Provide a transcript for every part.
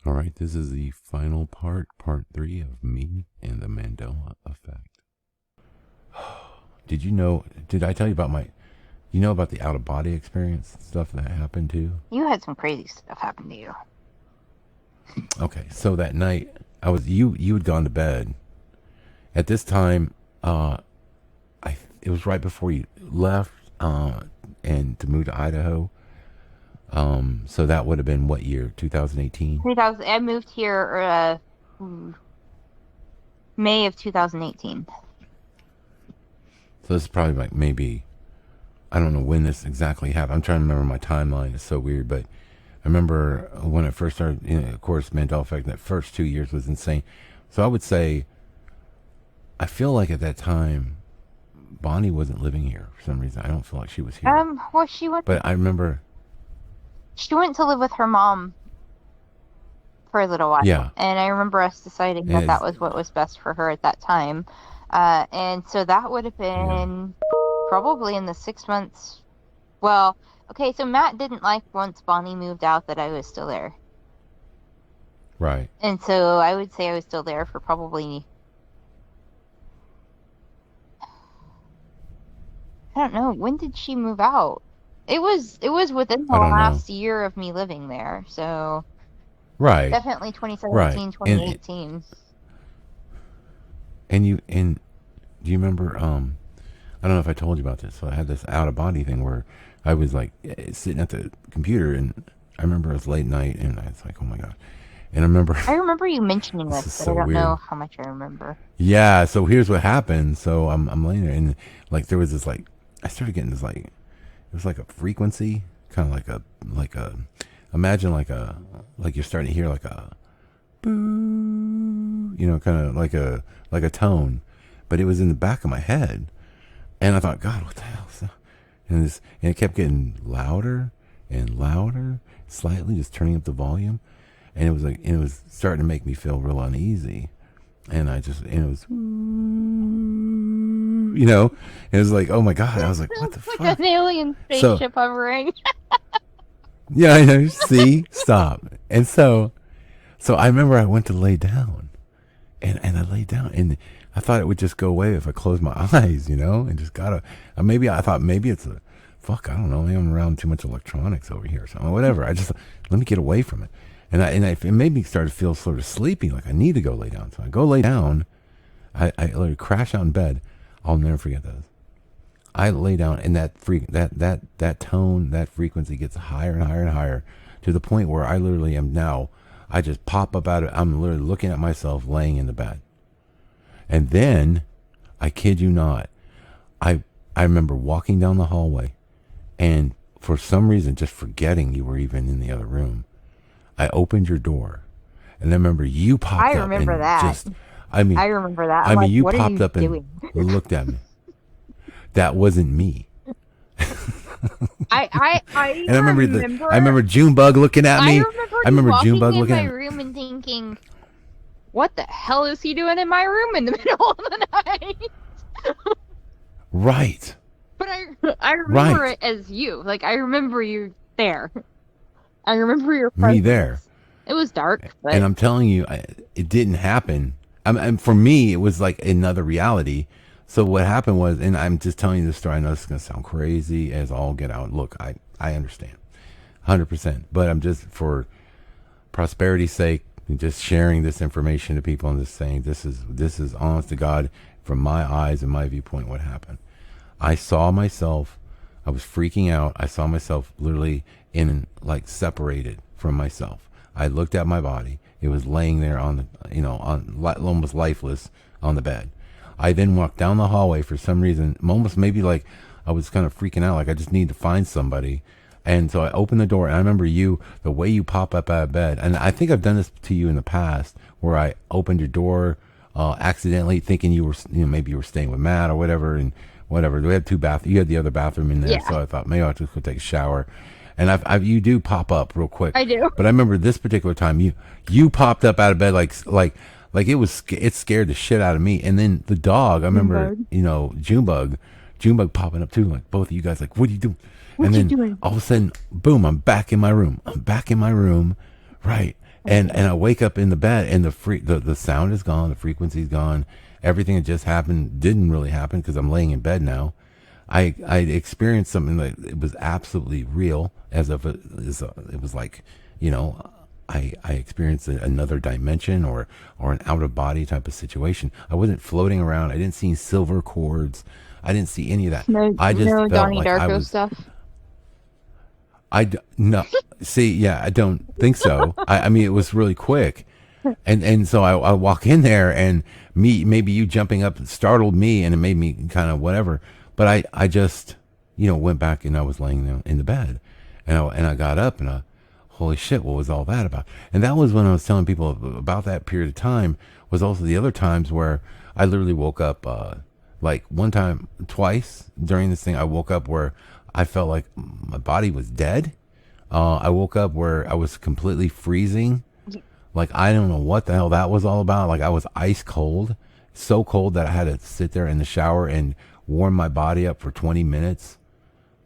All right, this is the final part 3 of me and the Mandela effect. Did I tell you about about the out of body experience stuff that happened too? You had some crazy stuff happen to you. Okay, so that night you had gone to bed. At this time, it was right before you left and to move to Idaho. So that would have been what year? 2018? 2000, I moved here May of 2018. So this is probably like maybe I don't know when this exactly happened. I'm trying to remember my timeline. It's so weird, but I remember when it first started. Of course, Mandela effect. That first 2 years was insane. So I would say, I feel like at that time, Bonnie wasn't living here for some reason. I don't feel like she was here. Well, But I remember. she went to live with her mom for a little while. Yeah. And I remember us deciding that was what was best for her at that time. And so that would have been probably in the 6 months. Well, okay, so Matt didn't like once Bonnie moved out that I was still there. Right. And so I would say I was still there for probably, I don't know, when did she move out? It was within the last year of me living there. So right. Definitely 2017, 2018. And do you remember I don't know if I told you about this. So I had this out of body thing where I was like sitting at the computer, and I remember it was late night, and I was like, oh my God. And I remember you mentioning this, but so I don't know how much I remember. Yeah, so here's what happened. So I'm laying there, and like there was this like I started getting this like it was like a frequency, kind of like a imagine like you're starting to hear like a boo, kind of like a tone, but it was in the back of my head. And I thought, God, what the hell? And it kept getting louder and louder, slightly, just turning up the volume. And it was starting to make me feel real uneasy. And it was, it was like, oh my God. I was like, what the fuck? Like an alien spaceship hovering. Yeah, I know. See? Stop. And so I remember I went to lay down. And I laid down, and I thought it would just go away if I closed my eyes, and just I thought maybe it's I don't know, maybe I'm around too much electronics over here or something, whatever. I just, let me get away from it. And it made me start to feel sort of sleepy, like I need to go lay down. So I go lay down, I literally crash out in bed. I'll never forget this. I lay down, and that tone, that frequency gets higher and higher and higher to the point where I literally am now, I just pop up out of it. I'm literally looking at myself laying in the bed. And then, I kid you not, I remember walking down the hallway, and for some reason, just forgetting you were even in the other room, I opened your door. And I remember you popped up. I remember that. I remember that. I'm like, you popped up and looked at me. That wasn't me. I remember Junebug looking at me. I remember Junebug looking at me. I remember in my room and thinking, what the hell is he doing in my room in the middle of the night? Right. But I remember it as you. Like, I remember you there. I remember your presence. Me there. It was dark. But... And I'm telling you, it didn't happen. For me, it was like another reality. So what happened was, and I'm just telling you this story, I know it's going to sound crazy as all get out. Look, I understand 100%, but I'm just, for prosperity's sake, just sharing this information to people and just saying, this is honest to God, from my eyes and my viewpoint, what happened. I saw myself, I was freaking out. I saw myself literally separated from myself. I looked at my body. It was laying there on almost lifeless on the bed. I then walked down the hallway for some reason, almost maybe like I was kind of freaking out, like I just need to find somebody. And so I opened the door, and I remember the way you pop up out of bed. And I think I've done this to you in the past, where I opened your door accidentally, thinking you were, maybe you were staying with Matt or whatever, and whatever. We had two bathrooms. You had the other bathroom in there, yeah. So I thought maybe I'll just go take a shower. And you do pop up real quick. I do. But I remember this particular time, you popped up out of bed like it scared the shit out of me. And then the dog, I remember, Junebug popping up too, like both of you guys, like, what are you doing? What are you doing? All of a sudden, boom, I'm back in my room. Right. And I wake up in the bed and the sound is gone, the frequency's gone. Everything that just happened didn't really happen because I'm laying in bed now. I experienced something that it was absolutely real, as if it was like, you know, I experienced another dimension or an out of body type of situation. I wasn't floating around. I didn't see silver cords. I didn't see any of that. No, I just no felt Donnie like Darko stuff. no, see, yeah, I don't think so. I mean, it was really quick. And so I walk in there and maybe you jumping up startled me and it made me kind of whatever. But I just, went back and I was laying there in the bed and I got up and holy shit, what was all that about? And that was when I was telling people about that period of time was also the other times where I literally woke up, like one time, twice during this thing, I woke up where I felt like my body was dead. I woke up where I was completely freezing. Like, I don't know what the hell that was all about. Like, I was ice cold, so cold that I had to sit there in the shower and warm my body up for 20 minutes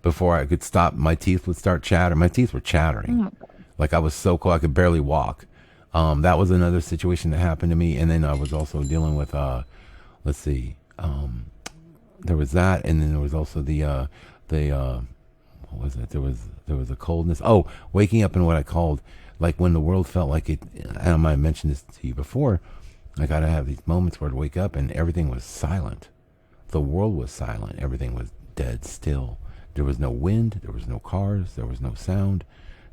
before I could stop. My teeth would start chattering. My teeth were chattering. Like, I was so cold, I could barely walk. That was another situation that happened to me. And then I was also dealing with, let's see, there was that. And then there was also what was it? There was a coldness. Oh, waking up in what I called, like when the world felt like it, and I might have mentioned this to you before, I got to have these moments where I'd wake up and everything was silent. The world was silent. Everything was dead still. There was no wind. There was no cars. There was no sound.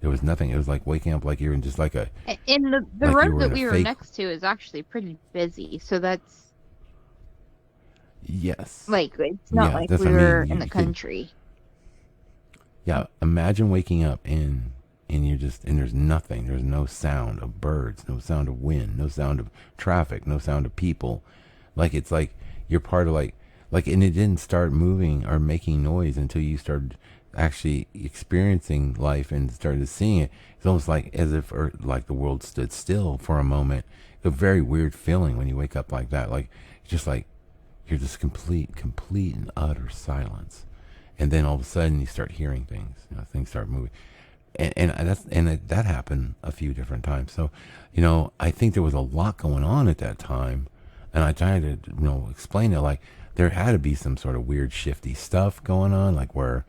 There was nothing. It was like waking up like you're in just like a... And the like road that we were next to is actually pretty busy. So that's... Yes. Like, it's not like we were in the country. Yeah, imagine waking up and you're just, and there's nothing. There's no sound of birds, no sound of wind, no sound of traffic, no sound of people. Like, it's like you're part of like, and it didn't start moving or making noise until you started actually experiencing life and started seeing it. It's almost like as if, or like the world stood still for a moment. It's a very weird feeling when you wake up like that. Like, it's just like, you're just complete and utter silence. And then all of a sudden you start hearing things, things start moving. And that happened a few different times. So, I think there was a lot going on at that time. And I tried to, explain it like there had to be some sort of weird shifty stuff going on, like where,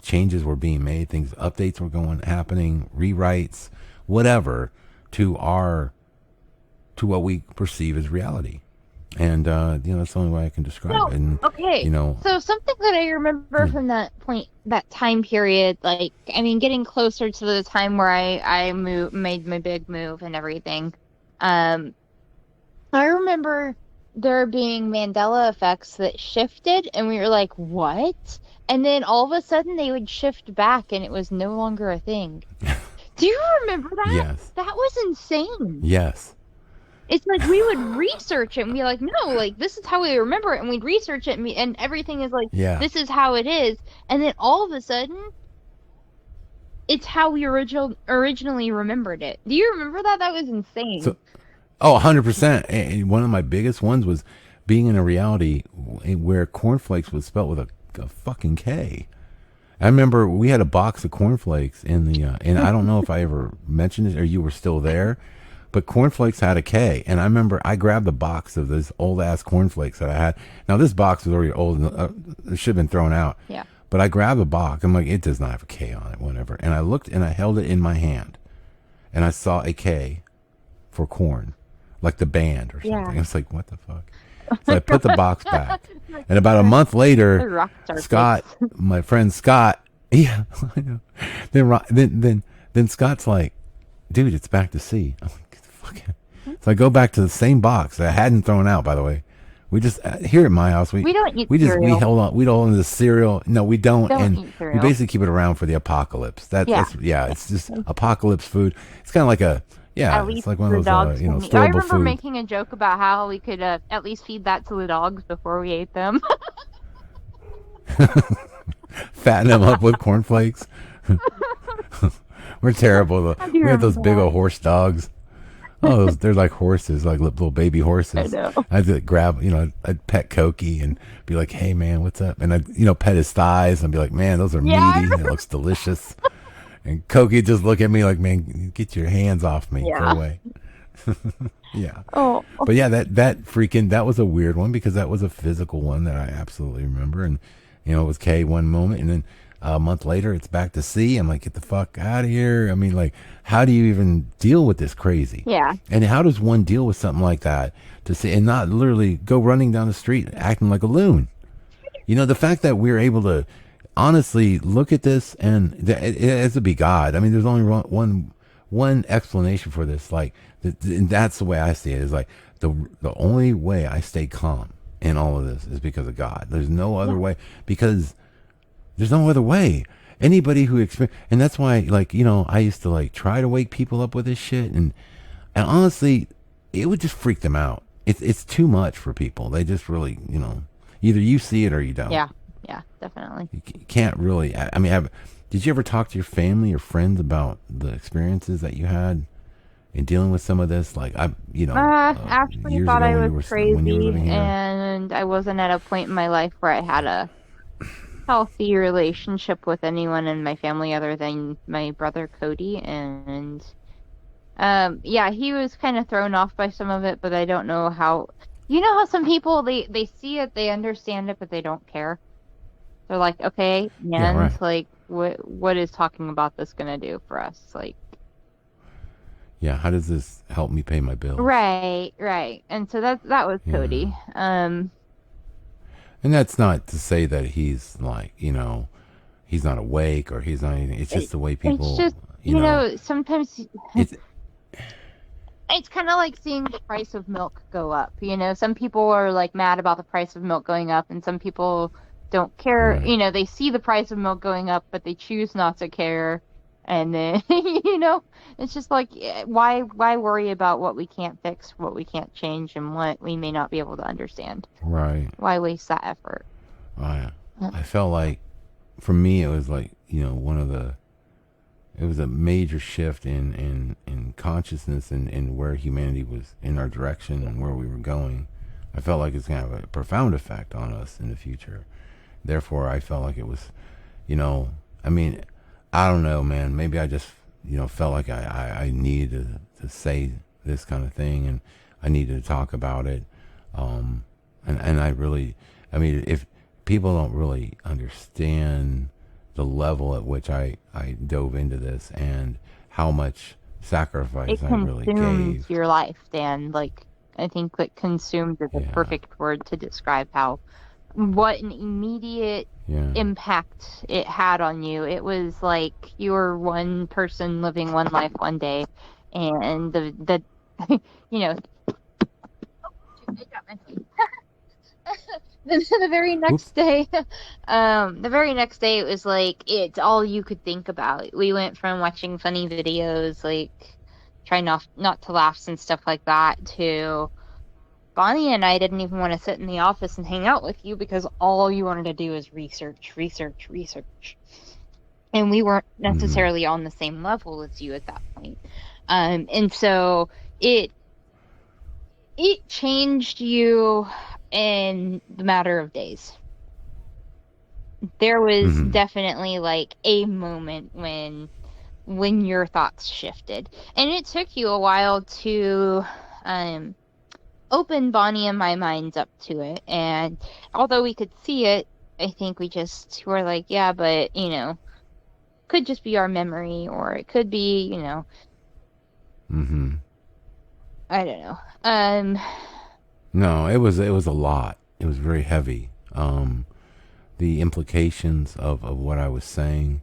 changes were being made, updates were happening, rewrites, whatever, to what we perceive as reality. And, that's the only way I can describe it. And, okay. So something that I remember from that point, that time period, like, I mean, getting closer to the time where I made my big move and everything. I remember there being Mandela effects that shifted and we were like, what? And then all of a sudden they would shift back and it was no longer a thing. Do you remember that? Yes. That was insane. Yes. It's like we would research it and be like, no, like, this is how we remember it. And we'd research it and everything is like, this is how it is. And then all of a sudden, it's how we originally remembered it. Do you remember that? That was insane. So, 100%. And one of my biggest ones was being in a reality where cornflakes was spelled with a fucking K. I remember we had a box of cornflakes in the, and I don't know if I ever mentioned it or you were still there. But cornflakes had a K, and I remember I grabbed a box of those old ass cornflakes that I had. Now this box was already old; it should have been thrown out. Yeah. But I grabbed the box. I'm like, it does not have a K on it, whatever. And I looked, and I held it in my hand, and I saw a K for corn, like the band or something. Yeah. I was like, what the fuck? So I put the box back, and about a month later, Scott, my friend Scott, yeah, I know. Then Scott's like, dude, it's back to C. I'm like, so I go back to the same box that I hadn't thrown out, by the way. We just, here at my house, we don't eat cereal. We hold on to the cereal. No, we don't. And eat cereal. We basically keep it around for the apocalypse. It's just apocalypse food. It's kind of like it's like one of those, storable I remember food. making a joke about how we could at least feed that to the dogs before we ate them. Fatten them up with cornflakes. We're terrible. We have those big old horse dogs. Oh, they're like horses, like little baby horses. I know. I'd grab, I'd pet Cokie and be like, hey, man, what's up? And I'd, pet his thighs and be like, man, those are meaty. And it looks delicious. And Koki just look at me like, man, get your hands off me. Go Yeah. away. Yeah. Oh, But yeah, that was a weird one because that was a physical one that I absolutely remember. And, it was K one moment. And then a month later, it's back to C. I'm like, get the fuck out of here. I mean, like, how do you even deal with this crazy? yeah. And how does one deal with something like that to see and not literally go running down the street acting like a loon? The fact that we're able to honestly look at this and it has to be God. I mean, there's only one explanation for this. Like, and that's the way I see it. Is like the only way I stay calm in all of this is because of God. There's no other way because there's no other way. Anybody who experience, and that's why, like, I used to like try to wake people up with this shit, and honestly, it would just freak them out. It's too much for people. They just really, either you see it or you don't. Yeah. Yeah, definitely. You can't really. I mean, did you ever talk to your family or friends about the experiences that you had in dealing with some of this? Like Actually years thought ago I was when you were crazy living here. and I wasn't at a point in my life where I had a healthy relationship with anyone in my family other than my brother Cody. And yeah, he was kind of thrown off by some of it, but I don't know how. You know how some people they see it, they understand it, but they don't care. They're like, okay, Yeah, and right. like, what is talking about this gonna do for us? Like, Yeah, how does this help me pay my bills? right, right. And so that was Yeah. Cody. And that's not to say that he's like, he's not awake or he's not anything. It's just It, the way it's people, just, sometimes it's, it's kind of like seeing the price of milk go up. Some people are like mad about the price of milk going up, and some people don't care. right, They see the price of milk going up, but they choose not to care. And then, it's just like, why worry about what we can't fix, what we can't change, and what we may not be able to understand? right. Why waste that effort? I, I felt like, for me, it was like, it was a major shift in consciousness and where humanity was in our direction and where we were going. I felt like it's going to have a profound effect on us in the future. Therefore, I felt like it was, I mean, I don't know, man. Maybe I just, felt like I needed to say this kind of thing and I needed to talk about it. And I really, I mean, if people don't really understand the level at which I dove into this and how much It sacrifice I really consumes gave. your life, Dan. Like, I think that consumed is a Yeah, perfect word to describe what an immediate yeah, impact it had on you. It was like you were one person living one life one day, and the you know, it got messy. The very Oops. next day, the very next day, it was like it's all you could think about. We went from watching funny videos, like trying not to laugh and stuff like that, to Bonnie and I didn't even want to sit in the office and hang out with you because all you wanted to do is research, research, research. And we weren't Mm-hmm. necessarily on the same level as you at that point. And so it it changed you in the matter of days. There was Mm-hmm. definitely like a moment when your thoughts shifted. And it took you a while to um open Bonnie and my minds up to it. And although we could see it, I think we just were like, yeah, but could just be our memory, or it could be, Mm-hmm. I don't know. No, it was a lot. It was very heavy. The implications of what I was saying,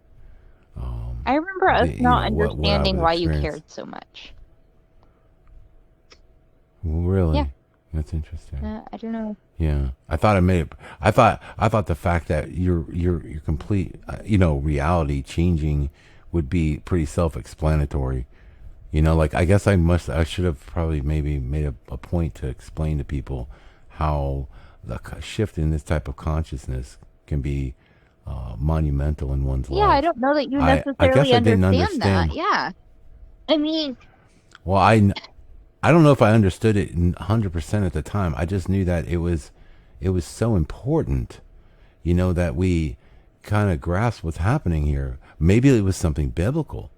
I remember us the not what I understanding was why you experiencing. cared so much. Yeah, Really, that's interesting. I don't know. Yeah, I thought I made it. I thought the fact that your complete reality changing would be pretty self-explanatory. Like I should have probably maybe made a point to explain to people how the shift in this type of consciousness can be monumental in one's Yeah, I life. don't know that you I guess necessarily I didn't understand that. understand. Yeah. I mean, Well, I don't know if I understood it 100% at the time. I just knew that it was so important, that we kind of grasp what's happening here. Maybe it was something biblical.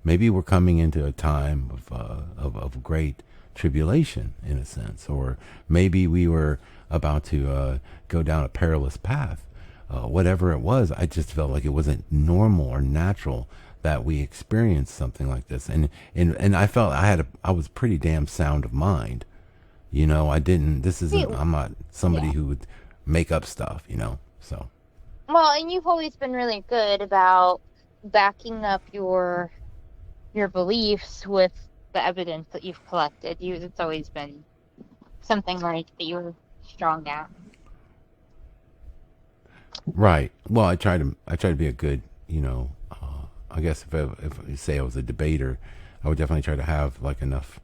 Maybe we're coming into a time of great tribulation, in a sense, or maybe we were about to go down a perilous path. Whatever it was, I just felt like it wasn't normal or natural that we experienced something like this, and I felt I was pretty damn sound of mind. You know, I didn't. This See, isn't. I'm not somebody yeah. who would make up stuff. You know, so Well, and you've always been really good about backing up your beliefs with the evidence that you've collected. It's always been something right that you're strong at. right. Well, I try to be a good. You know, I guess if you say I was a debater, I would definitely try to have like enough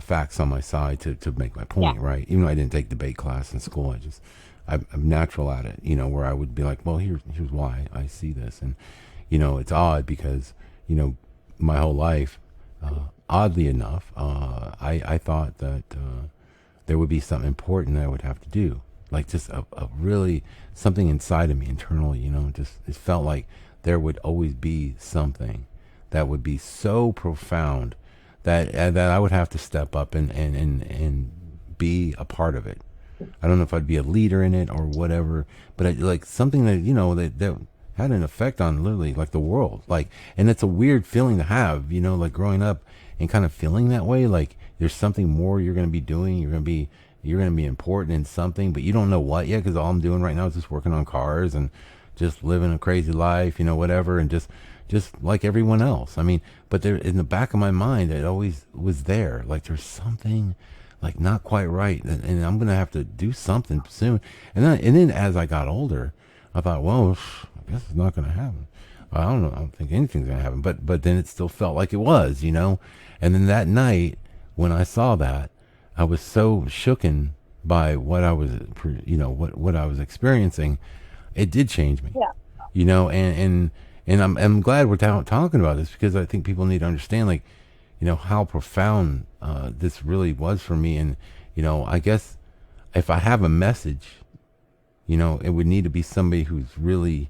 facts on my side to make my Yeah. point, right? Even though I didn't take debate class in school, I'm natural at it, you know, where I would be like, well, here's why I see this. And, you know, it's odd because, you know, my whole life, oddly enough, I thought that there would be something important that I would have to do. Like just a really something inside of me internally, you know, just it felt like there would always be something that would be so profound that I would have to step up and be a part of it. I don't know if I'd be a leader in it or whatever, but like something that you know that had an effect on literally like the world. Like, and it's a weird feeling to have, you know, like growing up and kind of feeling that way. Like there's something more you're gonna be doing. You're gonna be important in something, but you don't know what yet because all I'm doing right now is just working on cars and just living a crazy life, you know, whatever, and just like everyone else. I mean, but there in the back of my mind, it always was there. Like there's something like not quite right, and I'm gonna have to do something soon. And then as I got older, I thought, well, I guess it's not gonna happen. I don't know. I don't think anything's gonna happen. But then it still felt like it was, you know. And then that night when I saw that, I was so shooken by what I was, you know, what I was experiencing. It did change me, Yeah. you know. And I'm glad we're talking about this because I think people need to understand, like, you know, how profound this really was for me. And, you know, I guess if I have a message, you know, it would need to be somebody who's really,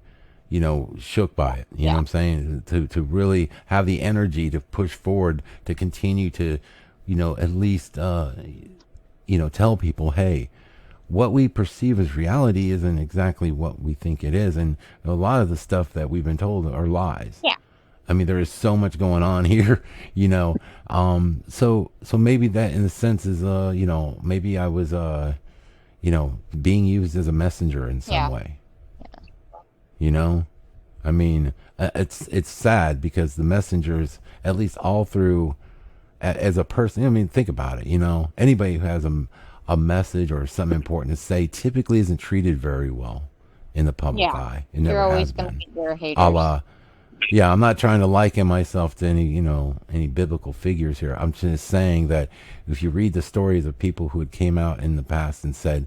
you know, shook by it. You know Yeah. what I'm saying? To really have the energy to push forward, to continue to, you know, at least, you know, tell people, hey, what we perceive as reality isn't exactly what we think it is. And a lot of the stuff that we've been told are lies. Yeah. I mean, there is so much going on here, you know. So maybe that, in a sense, is you know, maybe I was you know, being used as a messenger in some Yeah. way. You know, I mean, it's sad because the messengers, at least all through, as a person, I mean, think about it. You know, anybody who has a message or something important to say typically isn't treated very well in the public Yeah. eye. It You're never always has gonna been. get your A haters. la, yeah, I'm not trying to liken myself to any, you know, any biblical figures here. I'm just saying that if you read the stories of people who had came out in the past and said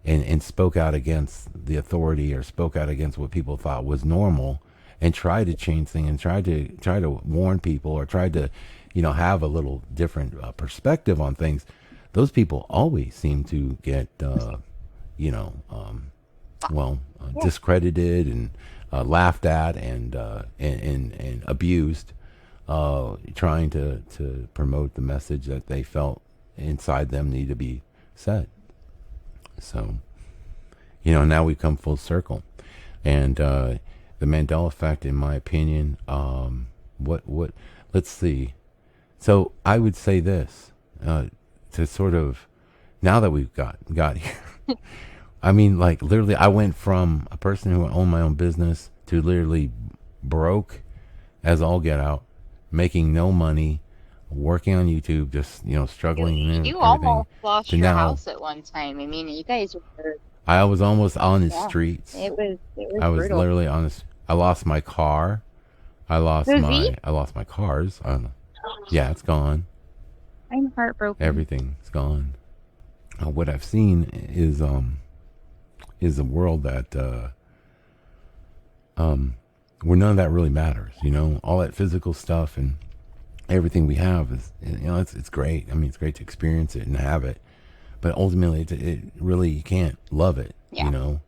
and spoke out against the authority or spoke out against what people thought was normal and tried to change things and tried to warn people or tried to, you know, have a little different perspective on things, those people always seem to get, you know, well, Yeah. discredited and laughed at and abused, trying to promote the message that they felt inside them needed to be said. So, you know, now we've come full circle, and the Mandela effect, in my opinion, what? Let's see. So I would say this to sort of now that we've got here. I mean, like literally, I went from a person who owned my own business to literally broke as all get out, making no money, working on YouTube, just you know, You struggling and you everything, almost lost to your now house at one time. I mean, you guys were, I was almost on the yeah. streets. It was I was brutal. literally on this. I lost my car. The Z? I lost my cars. I don't know. Yeah, it's gone. I'm heartbroken. Everything's gone. What I've seen is a world that where none of that really matters. You know, all that physical stuff and everything we have is, you know, it's great. I mean, it's great to experience it and have it, but ultimately, it really you can't love it. Yeah. You know,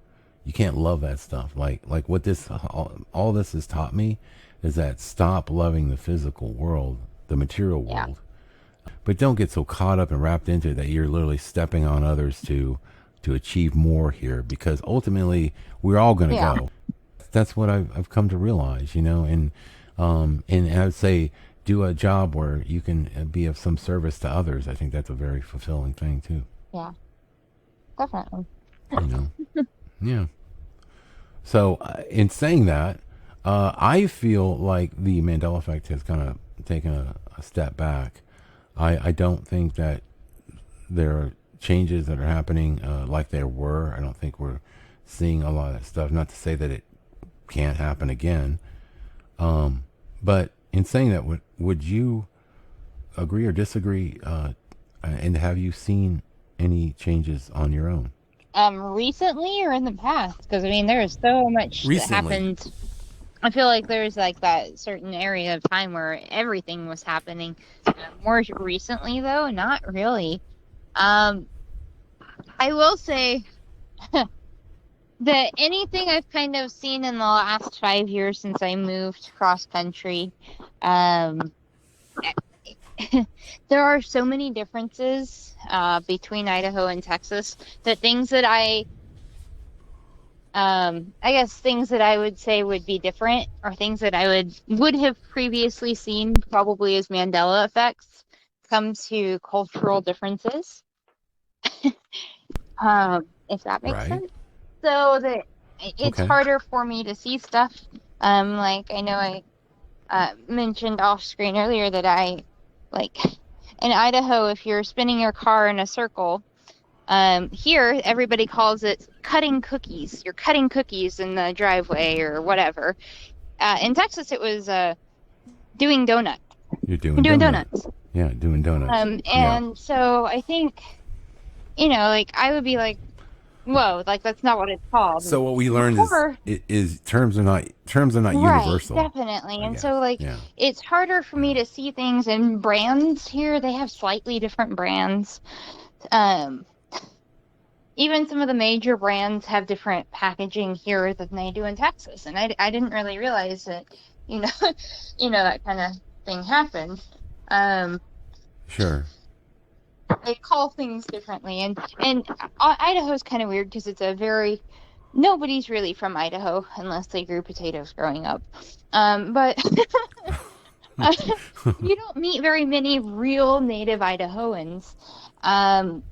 You can't love that stuff. Like what this all this has taught me is that stop loving the physical world, the material Yeah. world, but don't get so caught up and wrapped into it that you're literally stepping on others to achieve more here, because ultimately we're all going to Yeah. go. That's what I've come to realize, and I would say do a job where you can be of some service to others. I think that's a very fulfilling thing too. Yeah. Definitely. You know, yeah. So in saying that, I feel like the Mandela effect has kind of taken a step back. I don't think that there are changes that are happening like there were. I don't think we're seeing a lot of that stuff. Not to say that it can't happen again. But in saying that, would you agree or disagree? And have you seen any changes on your own? Recently or in the past? Because I mean, there's so much that Recently. happened. I feel like there's like that certain area of time where everything was happening. More recently, though, not really. Um, I will say that anything I've kind of seen in the last 5 years since I moved cross country, um, there are so many differences between Idaho and Texas that things that I guess things that I would say would be different or things that I would have previously seen probably as Mandela effects come to cultural differences, if that makes Right. sense. So that it's Okay. harder for me to see stuff. Like I know I mentioned off screen earlier that I like in Idaho, if you're spinning your car in a circle, here everybody calls it cutting cookies. You're cutting cookies in the driveway or whatever. In Texas, it was doing donuts. You're You're doing doing donut. donuts. Yeah, doing donuts. Yeah. And so I think, like I would be like, whoa, like that's not what it's called. So what we learned Before, is terms are not right, universal. definitely. I And guess. so like Yeah. it's harder for Yeah. me to see things in brands here. They have slightly different brands. Um, Even some of the major brands have different packaging here than they do in Texas. And I didn't really realize that, you know, that kind of thing happened. Um, Sure. they call things differently. And Idaho is kind of weird because it's a very, nobody's really from Idaho unless they grew potatoes growing up. But you don't meet very many real native Idahoans. Um,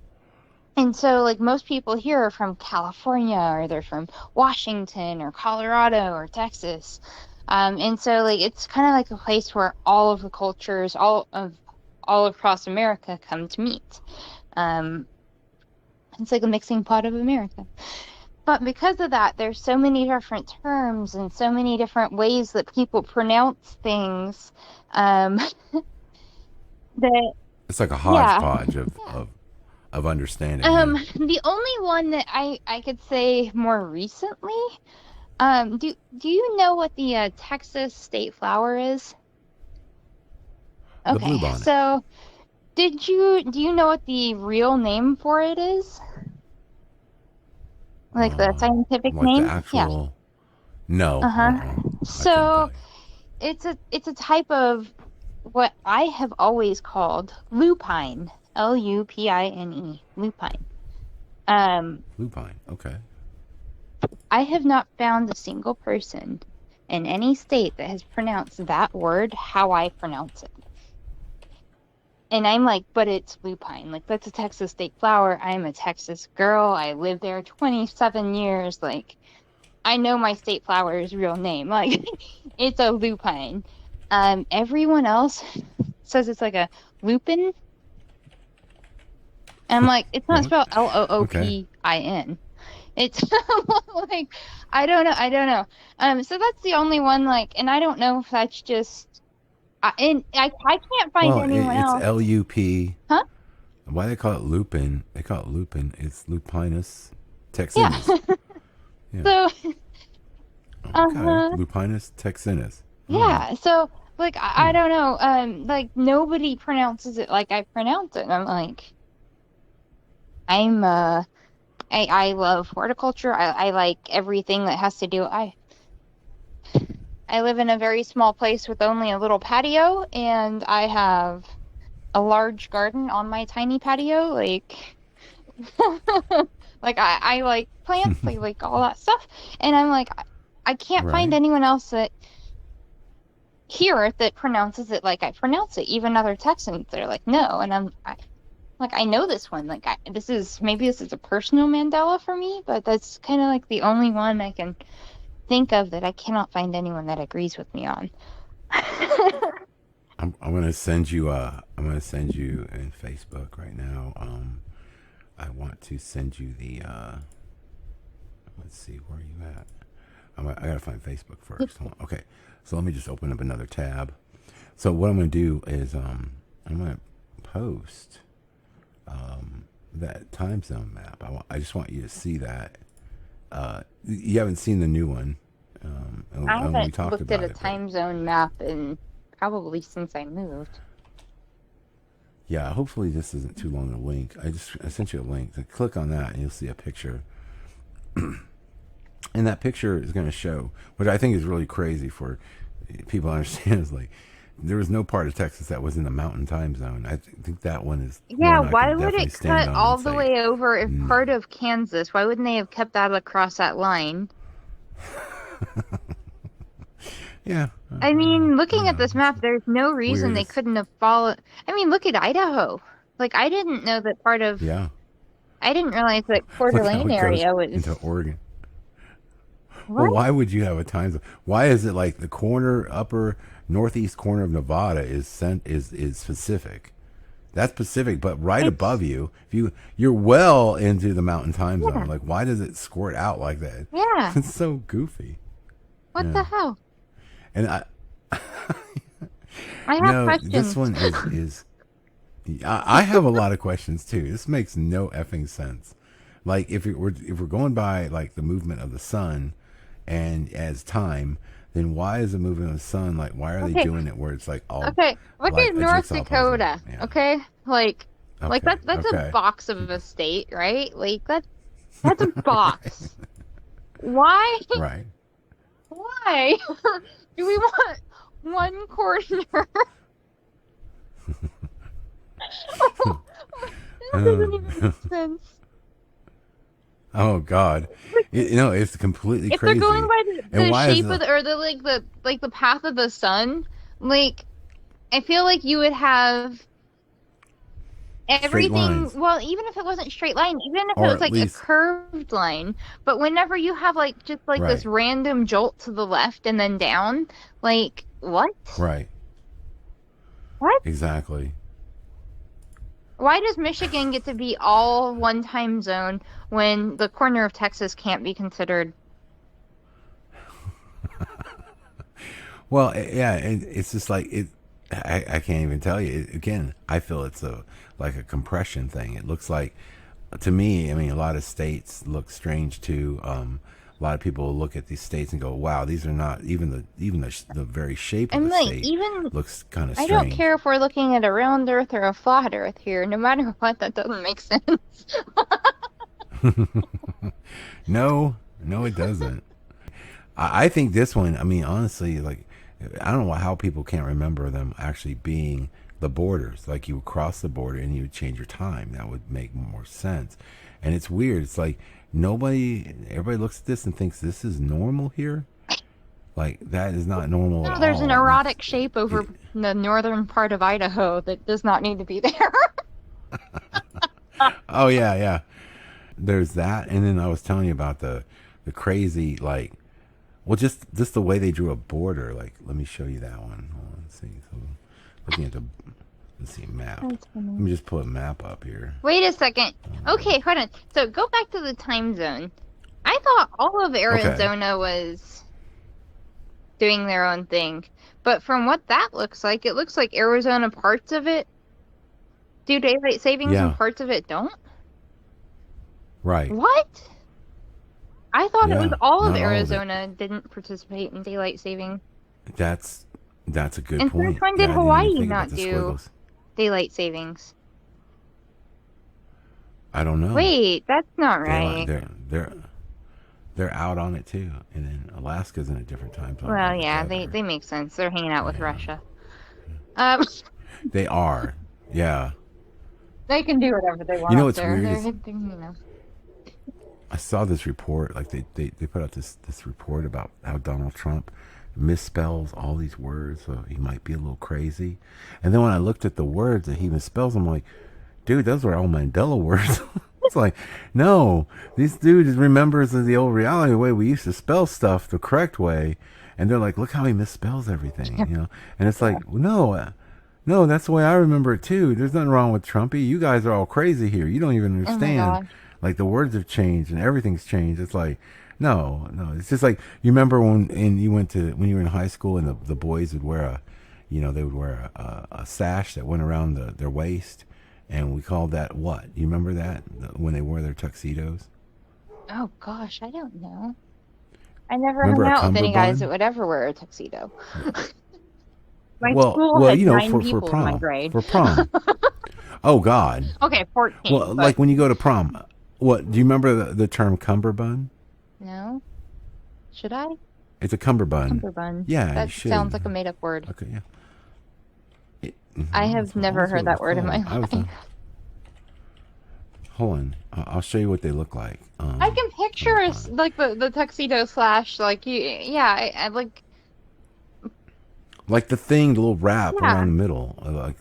And so, like, most people here are from California or they're from Washington or Colorado or Texas. And so, like, it's kind of like a place where all of the cultures, all across America come to meet. Um, it's like a mixing pot of America. But because of that, there's so many different terms and so many different ways that people pronounce things, um, that, It's like a yeah. hodgepodge of understanding. Yeah. The only one that I could say more recently, do you know what the Texas state flower is? The Okay, bluebonnet. so do you know what the real name for it is? Like the scientific Like the name? Yeah. actual. No. Uh-huh. I couldn't So tell you. it's a type of what I have always called lupine, Lupine, lupine. Um, Lupine. Okay. I have not found a single person in any state that has pronounced that word how I pronounce it. And I'm like, but it's lupine. Like, that's a Texas state flower. I'm a Texas girl. I lived there 27 years. Like, I know my state flower's real name. Like, it's a lupine. Everyone else says it's like a lupin. And I'm like, it's not spelled Okay. Loopin. It's like I don't know. So that's the only one like, and I don't know if that's just I can't find Well, anyone it's else. LUP. Huh? Why they call it lupin? They call it lupin. It's Lupinus Yeah. texinus. Yeah. So, Okay. uh-huh. Lupinus texinus. All right. Yeah. So like I Hmm. don't know. Like nobody pronounces it like I pronounce it. And I'm like I'm I love horticulture. I like everything that has to do. I live in a very small place with only a little patio, and I have a large garden on my tiny patio. Like, like I like plants, like all that stuff. And I'm like, I can't find Right. anyone else that here that pronounces it like I pronounce it. Even other Texans, they're like, no. And like, I know this one. Like, maybe this is a personal Mandela for me, but that's kind of like the only one I can think of that I cannot find anyone that agrees with me on. I'm gonna send you. I'm gonna send you in Facebook right now. I want to send you the. Let's see, where are you at? I gotta find Facebook first. Hold on. Okay, so let me just open up another tab. So what I'm gonna do is I'm gonna post that time zone map. I just want you to see that. You haven't seen the new one, I and we haven't talked looked at about a it, but time zone map in probably since I moved. yeah, hopefully this isn't too long a link. I sent you a link. So click on that and you'll see a picture. And that picture is going to show, which I think is really crazy for people to understand, is like there was no part of Texas that was in the mountain time zone. think that one is Yeah, one I why can would definitely it stand cut on all and the say, way over if part no. of Kansas? Why wouldn't they have kept that across that line? Yeah, I mean, I looking at know. this It's map, there's no reason they weirdest. couldn't have followed. I mean, look at Idaho. Like, I didn't know that Yeah. I didn't realize that Coeur Look how d'Alene it goes area into was, Oregon. Well, what? why would you have a time zone? Why is it like the corner, upper northeast corner of Nevada is Pacific? That's Pacific, but right above It's, you, if you're well into the mountain time yeah, zone. Like, why does it squirt out like that? yeah. It's so goofy. What Yeah, the hell? and I I have no, this questions. one is. I have a lot of questions too. This makes no effing sense. Like if we're going by like the movement of the sun, and as time, then why is the movement of the sun like? Why are they Okay, doing it where it's like all okay. Look like at a North jigsaw puzzle? Dakota. Yeah. Okay, like Okay. that's a Okay. box of a state, right? Like that's a box. Why? Right. Why do we want one corner? That doesn't even make sense. Oh God, it's completely If they're going crazy. by And the why is shape the of or the path of the sun, like I feel like you would have straight everything, lines, well, even if it wasn't straight line, even if it or was at like a least curved line, but whenever you have like just like this right, random jolt to the left and then down, like what? right, What? exactly. Why does Michigan get to be all one time zone when the corner of Texas can't be considered? Well, yeah, it's just like it. I can't even tell you. Again, I feel it's a like a compression thing. It looks like to me. I mean, a lot of states look strange too. A lot of people look at these states and go, "Wow, these are not the very shape of And a like state even looks kind of I don't strange." care if we're looking at a round earth or a flat earth here, no matter what, that doesn't make sense. No, no, it doesn't. I think this one. I mean, honestly, like I don't know how people can't remember them actually being the borders. Like you would cross the border and you would change your time. That would make more sense. And it's weird. It's like everybody looks at this and thinks this is normal here. Like that is not normal at No, there's an all. And erotic shape over it, the northern part of Idaho that does not need to be there. oh yeah, yeah. There's that, and then I was telling you about the crazy like, well, just the way they drew a border. Like, let me show you that one. Hold on, let's see. So, looking at the let's see map. That's Let funny. me just put a map up here. Wait a second. Okay, hold on. So go back to the time zone. I thought all of Okay. Arizona was doing their own thing. But from what that looks like, it looks like Arizona parts of it do daylight savings and Yeah. parts of it don't. Right. What? I thought it was Yeah. all of Not all of it. Arizona didn't participate in daylight saving. That's that's a good And since point. when did Yeah, I didn't even Hawaii think about not the do squiggles. daylight savings? I don't know. Wait, that's not They like right. they're out on it too, and then Alaska's in a different time zone Well, yeah, altogether. they make sense. They're hanging out with Yeah, Russia. Um, they are. Yeah. they can do whatever they You want know up what's there. weird They're, is you know. I saw this report. Like they put out this report about how Donald Trump misspells all these words, so he might be a little crazy. And then when I looked at the words that he misspells, I'm like, dude, those were all Mandela words. It's like, no, these dudes remembers the old reality way we used to spell stuff the correct way, and they're like, look how he misspells everything, you know. And it's Yeah. like, no, no, that's the way I remember it too. There's nothing wrong with Trumpy. You guys are all crazy here. You don't even Oh my understand. gosh. Like the words have changed and everything's changed. It's like, no, no. It's just like you remember when you went to when you were in high school and the boys would wear a, you know, they would wear a sash that went around their waist, and we called that what? You remember that when they wore their tuxedos? Oh gosh, I don't know. I never Remember hung a out with any guys that cummerbund? would ever wear a tuxedo. My school Well, had you know, nine for people in my prom, grade. for prom. Oh God. Okay, 14, Well, but like when you go to prom, what do you remember the term cummerbund? no. Should I? It's a cummerbund. Cummerbund. Yeah, you That sounds should. like a made-up word. Okay, yeah. I No, have never that's what heard it was that word in my called. I was life. hold on. I'll show you what they look like. I can Let me picture find us it. like the tuxedo slash like you yeah, I like Like the thing, the little wrap yeah, around the middle,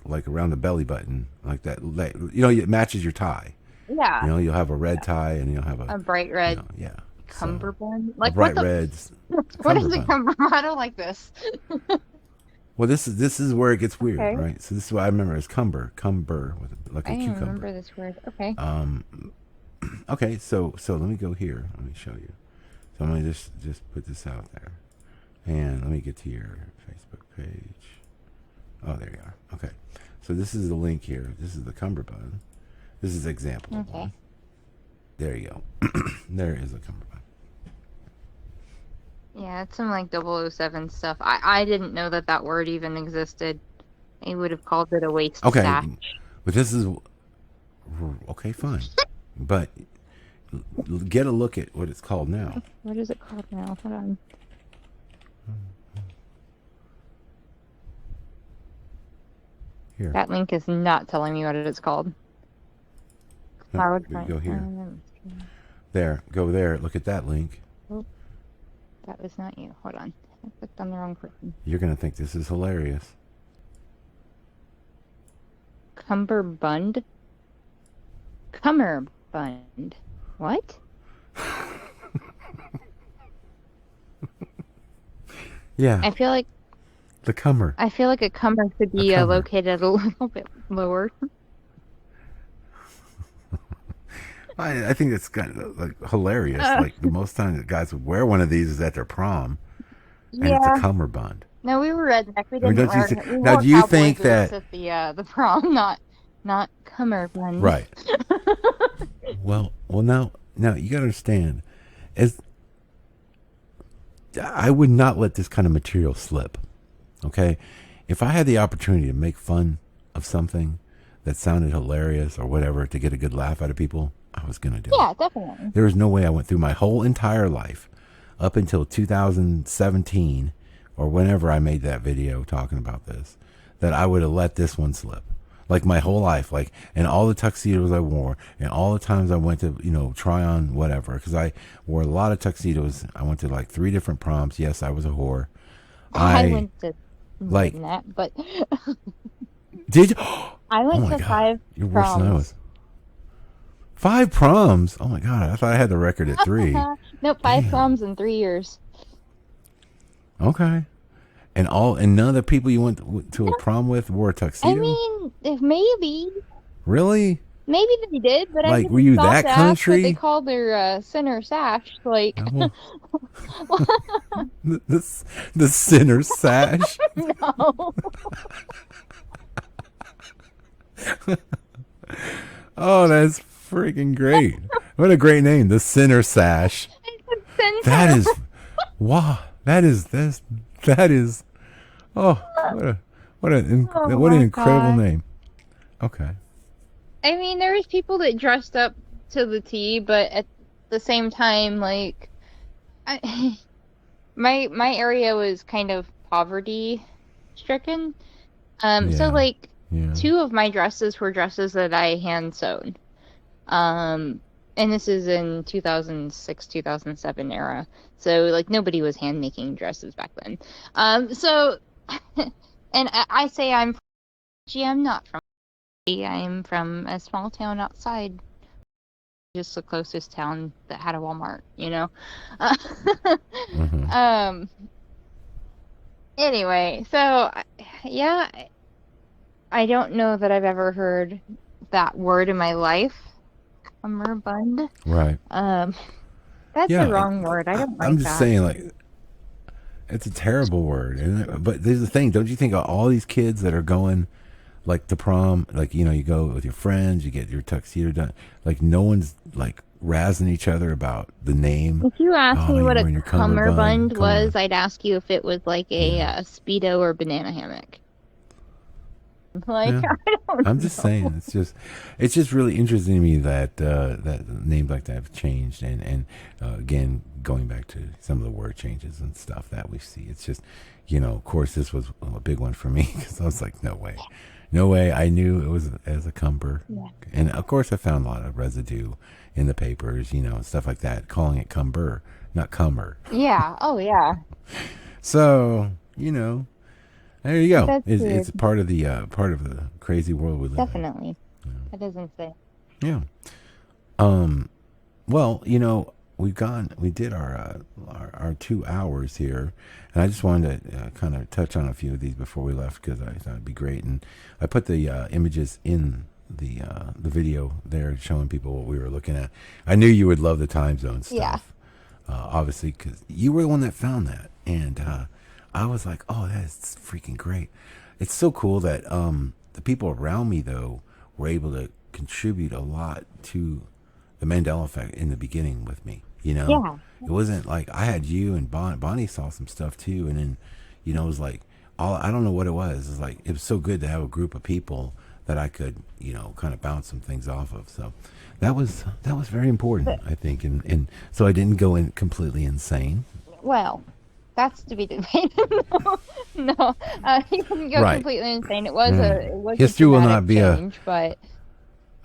like around the belly button, like that. Like, you know, it matches your tie. yeah. You know, you'll have a red tie and you'll have a, A bright you red know, yeah. So cummerbund. a Like what bright the red what is a cummerbund. cummerbund? I don't like this. Well, this is where it gets weird, Okay. right? So this is what I remember as cumber with like I a didn't cucumber. remember this word. Okay. Okay, so let me go here. Let me show you. So I'm gonna just put this out there, and let me get to your Facebook page. Oh, there you are. Okay, so this is the link here. This is the cummerbund. This is example of Okay. one. There you go. There is a cummerbund. Yeah, it's some like 007 stuff. I didn't know that that word even existed. They would have called it a waist Okay, sash. but this is okay, fine, but get a look at what it's called now. What is it called now? Hold on. Here, That link is not telling me what it is called. no, Cloud. but you go here. There, go there. Look at that link. Oh, that was not you. Hold on. I clicked on the wrong person. You're gonna think this is hilarious. Cummerbund? Cummerbund. What? Yeah, I feel like the cummer. I feel like a cummer should A be cummer. located a little bit lower. I think it's kind of like hilarious. Like the most time that guys would wear one of these is at their prom, and it's a Yeah. cummerbund. No, we were redneck. We I mean, didn't don't you wear think? we Now, wore do you cowboy think boots that? at the prom, not cummerbund. Right. Well, now you gotta understand, as I would not let this kind of material slip. Okay, if I had the opportunity to make fun of something that sounded hilarious or whatever to get a good laugh out of people, I was gonna do it. Yeah, definitely. There was no way I went through my whole entire life up until 2017 or whenever I made that video talking about this that I would have let this one slip. Like my whole life, like, and all the tuxedos I wore, and all the times I went to, try on whatever, because I wore a lot of tuxedos. I went to like 3 different proms. Yes, I was a whore. I I went to more like than that, but did. I Oh went my to god, 5 you're worse than I proms. was. 5 proms. Oh my god, I thought I had the record at 3. Nope, 5 Damn. proms in 3 years. Okay. And none of the people you went to a prom with wore a I tuxedo? mean, if maybe Really? they did, but I Like, were didn't you stop that to ask what they country? called their center sash. Like, Well, the sinner sash. no. Oh, that's freaking great. What a great name, the sinner sash. That Center. is, wow. That is. Oh, Oh what an my incredible god. name. Okay. I mean, there was people that dressed up to the T, but at the same time, like, I, my area was kind of poverty stricken. So Yeah, like yeah. two of my dresses were dresses that I hand sewn. Um, and this is in 2006, 2007 era. So like nobody was hand making dresses back then. So and I say gee, I'm not from I'm from a small town outside, just the closest town that had a Walmart, you know? Uh, Hmm. um, anyway, so yeah, I don't know that I've ever heard that word in my life, cummerbund. Right. Um, that's the Yeah. wrong word. I don't I'm like just that. saying, like, it's a terrible word, isn't it? But there's the thing. Don't you think of all these kids that are going like to prom? Like, you go with your friends, you get your tuxedo done. Like, no one's like razzing each other about the name. If you asked Oh me man, what you're a wearing your cummerbund. cummerbund Come was, on. I'd ask you if it was like Yeah. a Speedo or banana hammock. Like, Yeah. I I'm don't just know. saying, it's just really interesting to me that that names like that have changed, and again, going back to some of the word changes and stuff that we see, it's just, of course, this was a big one for me because I was like, no way, no way. I knew it was as a cumber, Yeah. and of course, I found a lot of residue in the papers, and stuff like that, calling it cumber, not cumber. Yeah. Oh, yeah. So, there you go. That's It's weird. part of the crazy world we live in. Definitely. That is insane. Yeah. Um. Well, we did our 2 hours here, and I just wanted to kind of touch on a few of these before we left because I thought it'd be great, and I put the images in the video there showing people what we were looking at. I knew you would love the time zone Yeah. stuff, obviously, because you were the one that found that, and I was like, oh, that's freaking great. It's so cool that the people around me though were able to contribute a lot to the Mandela effect in the beginning with me. Yeah. It wasn't like I had you and Bonnie saw some stuff too, and then, it was like all I don't know what it was. It's like it was so good to have a group of people that I could, kind of bounce some things off of. So that was very important, But, I think, and so I didn't go in completely insane. well, that's to be debated. No, no, he didn't go Right. completely insane. Yeah. It was a History will dramatic not be a. change, but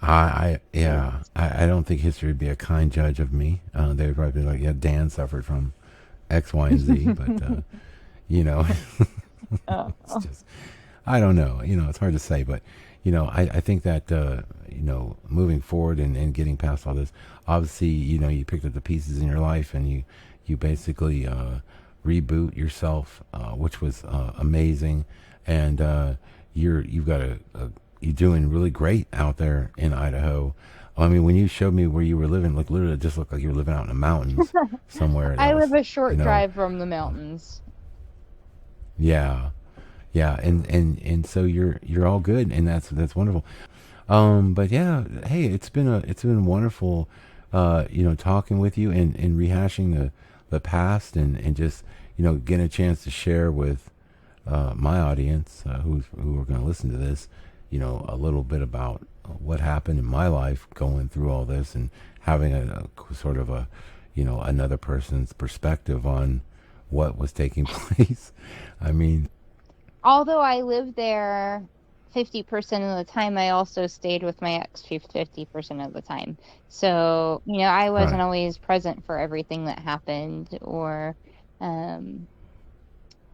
Yeah, I don't think history would be a kind judge of me. They would probably be like, yeah, Dan suffered from X, Y, and Z, but you know, uh, it's just, I don't know. It's hard to say, but I think that moving forward and getting past all this, obviously, you picked up the pieces in your life and you basically reboot yourself, which was amazing, and you've got you're doing really great out there in Idaho. I mean, when you showed me where you were living, like literally, it just looked like you were living out in the mountains somewhere. That I was, live a you short know, drive from the mountains. yeah, yeah, and so you're all good, and that's wonderful. But yeah, hey, it's been wonderful, talking with you and rehashing the past and just getting a chance to share with my audience who are going to listen to this, a little bit about what happened in my life going through all this and having a sort of a, another person's perspective on what was taking place. I mean, Although I lived there 50% of the time, I also stayed with my ex 50% of the time. So, I wasn't right, always present for everything that happened, or um,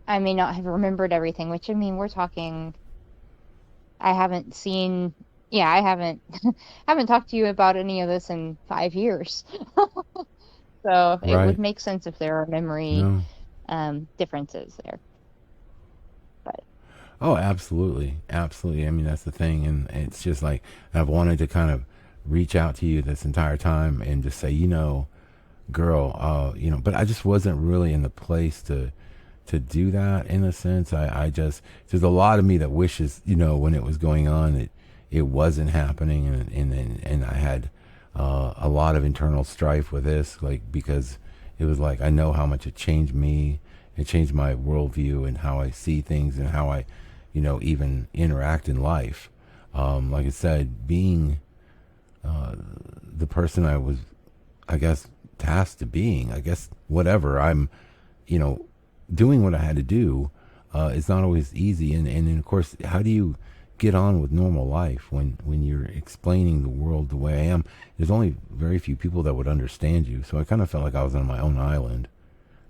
I may not have remembered everything, which I mean, we're talking, I haven't seen, yeah, I haven't, haven't talked to you about any of this in 5 years. So it would right, make sense if there are memory no. differences there. But Oh, absolutely, absolutely. I mean, that's the thing, and it's just like I've wanted to kind of reach out to you this entire time and just say, girl, but I just wasn't really in the place to do that in a sense. I just there's a lot of me that wishes, when it was going on, it wasn't happening, and I had a lot of internal strife with this, like because it was like I know how much it changed me. It changed my worldview and how I see things and how I, even interact in life. Like I said, being the person I was, I guess, tasked to being. I guess whatever I'm, you know, doing what I had to do. It's not always easy, and then of course, how do you get on with normal life when you're explaining the world the way I am? There's only very few people that would understand you, so I kind of felt like I was on my own island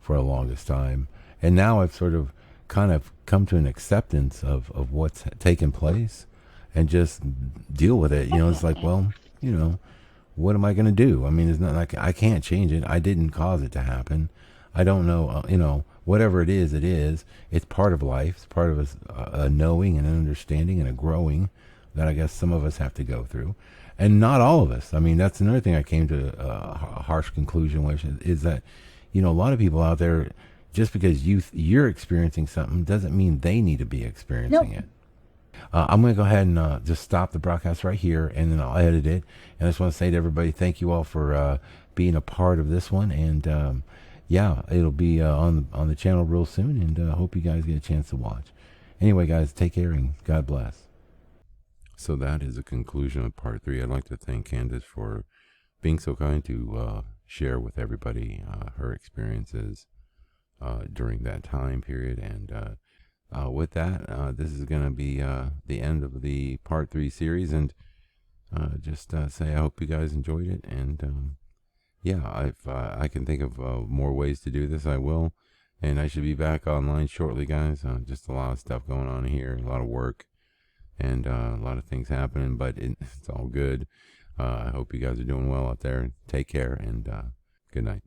for the longest time. And now I've sort of kind of come to an acceptance of what's taken place and just deal with it. You know, it's like, Definitely. well, you know, what am I going to do? I mean, it's not like I can't change it. I didn't cause it to happen. I don't know, you know, whatever it is, it is. It's part of life. It's part of a knowing and an understanding and a growing that I guess some of us have to go through. And not all of us. I mean, that's another thing I came to a harsh conclusion, which is that, you know, a lot of people out there, just because you're experiencing something doesn't mean they need to be experiencing Nope. it. I'm going to go ahead and just stop the broadcast right here, and then I'll edit it. And I just want to say to everybody, thank you all for being a part of this one. And yeah, it'll be on the channel real soon, and hope you guys get a chance to watch. Anyway, guys, take care and God bless. So that is the conclusion of part 3. I'd like to thank Candace for being so kind to share with everybody her experiences during that time period. And with that, this is going to be the end of the part 3 series. And just say I hope you guys enjoyed it. And yeah, if I can think of more ways to do this, I will. And I should be back online shortly, guys. Just a lot of stuff going on here, a lot of work, and a lot of things happening, but it's all good. I hope you guys are doing well out there. Take care, and good night.